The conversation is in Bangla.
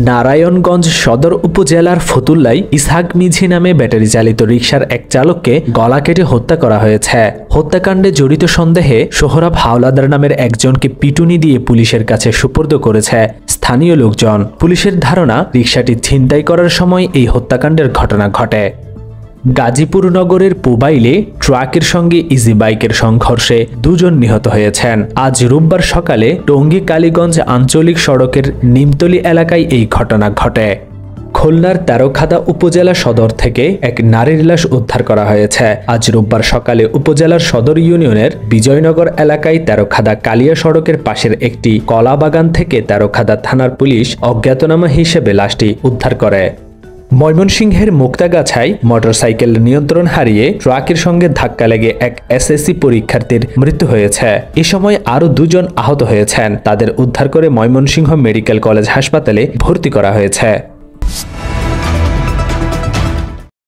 নারায়ণগঞ্জ সদর উপজেলার ফতুল্লায় ইসহাক মিঝি নামে ব্যাটারি চালিত রিকশার এক চালককে গলা কেটে হত্যা করা হয়েছে। হত্যাকাণ্ডে জড়িত সন্দেহে সোহরাব হাওলাদার নামের একজনকে পিটুনি দিয়ে পুলিশের কাছে সুপর্দ করেছে স্থানীয় লোকজন। পুলিশের ধারণা, রিকশাটি ছিনতাই করার সময় এই হত্যাকাণ্ডের ঘটনা ঘটে। গাজীপুর নগরের পুবাইলে ট্রাকের সঙ্গে ইজি বাইকের সংঘর্ষে দুজন নিহত হয়েছেন। আজ রোববার সকালে টঙ্গী কালীগঞ্জ আঞ্চলিক সড়কের নিমতলী এলাকায় এই ঘটনা ঘটে। খুলনার তেরোখাদা উপজেলা সদর থেকে এক নারীর লাশ উদ্ধার করা হয়েছে। আজ রোববার সকালে উপজেলার সদর ইউনিয়নের বিজয়নগর এলাকায় তেরোখাদা কালিয়া সড়কের পাশের একটি কলা বাগান থেকে তেরোখাদা থানার পুলিশ অজ্ঞাতনামা হিসেবে লাশটি উদ্ধার করে। ময়মনসিংহের মুক্তাগাছায় মোটরসাইকেল নিয়ন্ত্রণ হারিয়ে ট্রাকের সঙ্গে ধাক্কা লেগে এক এসএসসি পরীক্ষার্থীর মৃত্যু হয়েছে। এ সময় আরও দুজন আহত হয়েছেন। তাদের উদ্ধার করে ময়মনসিংহ মেডিকেল কলেজ হাসপাতালে ভর্তি করা হয়েছে।